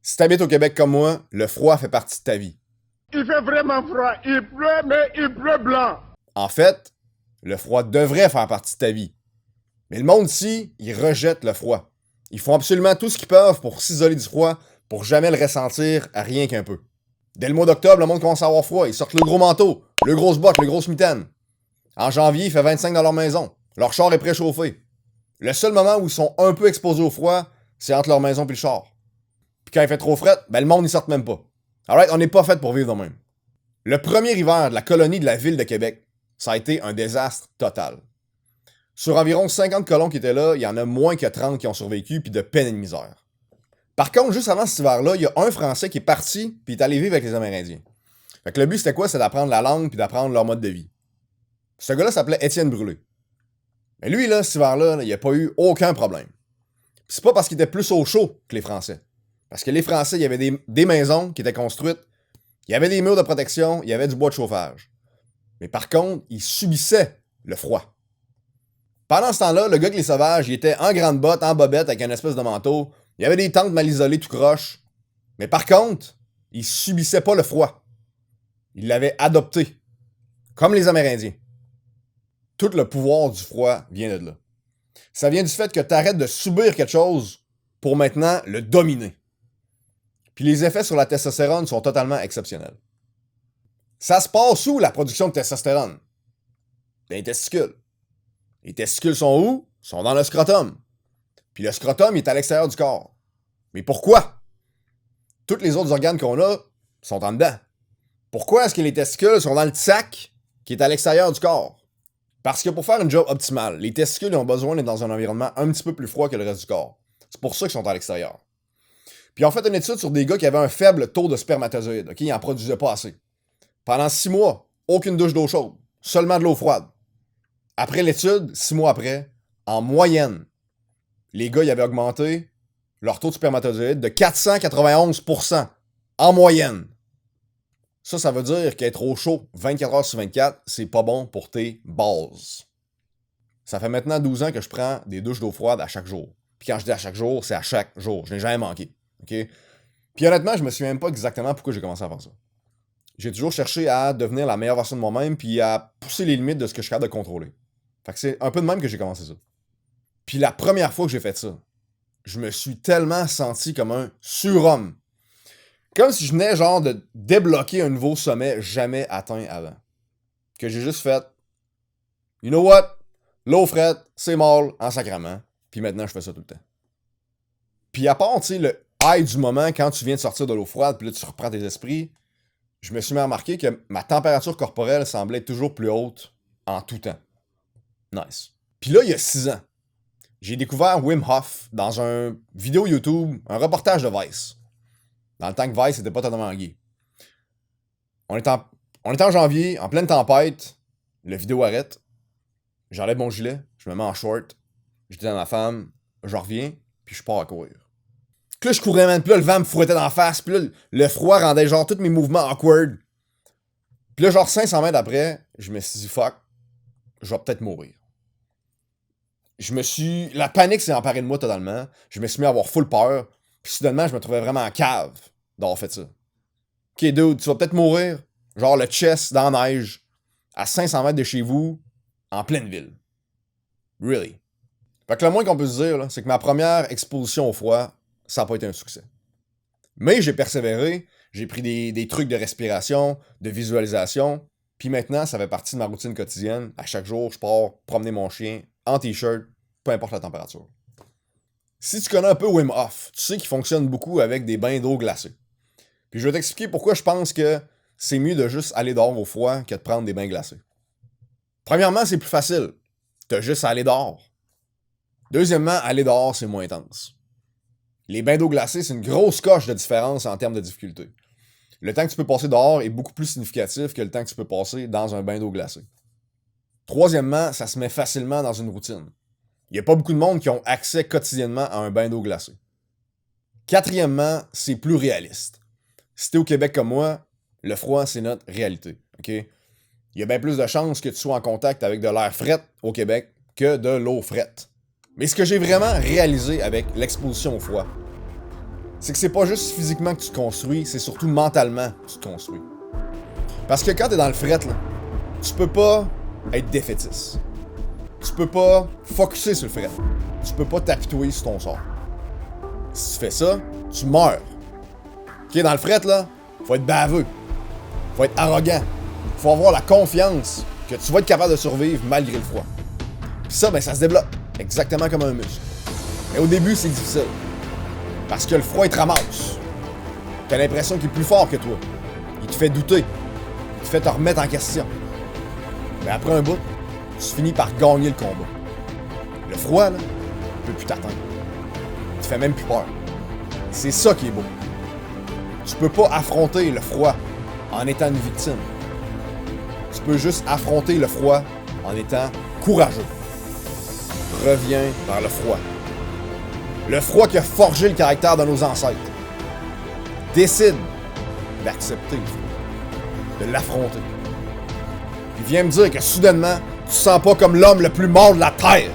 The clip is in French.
Si t'habites au Québec comme moi, le froid fait partie de ta vie. Il fait vraiment froid. Il pleut, mais il pleut blanc. En fait, le froid devrait faire partie de ta vie. Mais le monde ici, il rejette le froid. Ils font absolument tout ce qu'ils peuvent pour s'isoler du froid, pour jamais le ressentir à rien qu'un peu. Dès le mois d'octobre, le monde commence à avoir froid. Ils sortent le gros manteau, le grosse botte, le grosse mitaine. En janvier, il fait 25 dans leur maison. Leur char est préchauffé. Le seul moment où ils sont un peu exposés au froid, c'est entre leur maison et le char. Puis quand il fait trop fret, ben le monde n'y sort même pas. Alright, on n'est pas fait pour vivre de même. Le premier hiver de la colonie de la ville de Québec, ça a été un désastre total. Sur environ 50 colons qui étaient là, il y en a moins que 30 qui ont survécu, puis de peine et de misère. Par contre, juste avant cet hiver-là, il y a un Français qui est parti, puis il est allé vivre avec les Amérindiens. Fait que le but, c'était quoi? C'est d'apprendre la langue, puis d'apprendre leur mode de vie. Ce gars-là s'appelait Étienne Brûlé. Mais lui, là, cet hiver-là, il n'a pas eu aucun problème. Puis c'est pas parce qu'il était plus au chaud que les Français. Parce que les Français, il y avait des maisons qui étaient construites, il y avait des murs de protection, il y avait du bois de chauffage. Mais par contre, ils subissaient le froid. Pendant ce temps-là, le gars avec les sauvages, il était en grande botte, en bobette, avec une espèce de manteau. Il y avait des tentes mal isolées, tout croche. Mais par contre, il subissait pas le froid. Il l'avait adopté. Comme les Amérindiens. Tout le pouvoir du froid vient de là. Ça vient du fait que tu arrêtes de subir quelque chose pour maintenant le dominer. Puis les effets sur la testostérone sont totalement exceptionnels. Ça se passe où, la production de testostérone? Dans les testicules. Les testicules sont où? Ils sont dans le scrotum. Puis le scrotum, il est à l'extérieur du corps. Mais pourquoi? Tous les autres organes qu'on a sont en dedans. Pourquoi est-ce que les testicules sont dans le sac qui est à l'extérieur du corps? Parce que pour faire une job optimale, les testicules ont besoin d'être dans un environnement un petit peu plus froid que le reste du corps. C'est pour ça qu'ils sont à l'extérieur. Puis ils ont fait une étude sur des gars qui avaient un faible taux de spermatozoïdes. OK? Ils n'en produisaient pas assez. Pendant 6 mois, aucune douche d'eau chaude. Seulement de l'eau froide. Après l'étude, 6 mois après, en moyenne, les gars, ils avaient augmenté leur taux de spermatozoïdes de 491% en moyenne. Ça veut dire qu'être au chaud 24 heures sur 24, c'est pas bon pour tes bases. Ça fait maintenant 12 ans que je prends des douches d'eau froide à chaque jour. Puis quand je dis à chaque jour, c'est à chaque jour. Je n'ai jamais manqué. OK? Puis honnêtement, je me souviens même pas exactement pourquoi j'ai commencé à faire ça. J'ai toujours cherché à devenir la meilleure version de moi-même puis à pousser les limites de ce que je suis capable de contrôler. Fait que c'est un peu de même que j'ai commencé ça. Puis la première fois que j'ai fait ça, je me suis tellement senti comme un surhomme. Comme si je venais genre de débloquer un nouveau sommet jamais atteint avant. Que j'ai juste fait, you know what? L'eau frette, c'est molle en sacrament. Puis maintenant, je fais ça tout le temps. Puis à part, tu sais, le high du moment quand tu viens de sortir de l'eau froide, puis là, tu reprends tes esprits, je me suis mis à remarquer que ma température corporelle semblait être toujours plus haute en tout temps. Nice. Puis là, il y a 6 ans, j'ai découvert Wim Hof dans un vidéo YouTube, un reportage de Vice. Dans le temps que Vice n'était pas totalement gay. On est en janvier, en pleine tempête, la vidéo arrête, j'enlève mon gilet, je me mets en short, je dis à ma femme, je reviens, puis je pars à courir. Puis là, je courais, man, puis là, le vent me fouettait d'en face, puis là, le froid rendait genre tous mes mouvements awkward. Puis là, genre 500 mètres après, je me suis dit, fuck, je vais peut-être mourir. La panique s'est emparée de moi totalement, je me suis mis à avoir full peur, puis soudainement, je me trouvais vraiment en cave d'avoir fait ça. Ok, dude, tu vas peut-être mourir, genre le chest dans la neige, à 500 mètres de chez vous, en pleine ville. Really. Fait que le moins qu'on peut se dire, là, c'est que ma première exposition au froid, ça n'a pas été un succès. Mais j'ai persévéré, j'ai pris des trucs de respiration, de visualisation, puis maintenant, ça fait partie de ma routine quotidienne. À chaque jour, je pars promener mon chien en t-shirt, peu importe la température. Si tu connais un peu Wim Hof, tu sais qu'il fonctionne beaucoup avec des bains d'eau glacée. Puis je vais t'expliquer pourquoi je pense que c'est mieux de juste aller dehors au froid que de prendre des bains glacés. Premièrement, c'est plus facile. T'as juste à aller dehors. Deuxièmement, aller dehors, c'est moins intense. Les bains d'eau glacée, c'est une grosse coche de différence en termes de difficulté. Le temps que tu peux passer dehors est beaucoup plus significatif que le temps que tu peux passer dans un bain d'eau glacée. Troisièmement, ça se met facilement dans une routine. Il n'y a pas beaucoup de monde qui ont accès quotidiennement à un bain d'eau glacée. Quatrièmement, c'est plus réaliste. Si t'es au Québec comme moi, le froid, c'est notre réalité. OK? Il y a bien plus de chances que tu sois en contact avec de l'air fret au Québec que de l'eau frette. Mais ce que j'ai vraiment réalisé avec l'exposition au froid, c'est que c'est pas juste physiquement que tu te construis, c'est surtout mentalement que tu te construis. Parce que quand t'es dans le fret, là, tu peux pas être défaitiste. Tu peux pas focusser sur le fret. Tu peux pas t'apitoyer sur ton sort. Si tu fais ça, tu meurs. Ok, dans le fret, là, faut être baveux. Faut être arrogant. Faut avoir la confiance que tu vas être capable de survivre malgré le froid. Puis ça, ben ça se développe. Exactement comme un muscle. Mais au début, c'est difficile. Parce que le froid, il te ramasse. T'as l'impression qu'il est plus fort que toi. Il te fait douter. Il te fait te remettre en question. Mais après un bout, tu finis par gagner le combat. Le froid, là, il peut plus t'atteindre. Il te fait même plus peur. C'est ça qui est beau. Tu peux pas affronter le froid en étant une victime. Tu peux juste affronter le froid en étant courageux. Reviens vers le froid. Le froid qui a forgé le caractère de nos ancêtres. Décide d'accepter le froid, de l'affronter. Puis viens me dire que soudainement, tu te sens pas comme l'homme le plus mort de la Terre.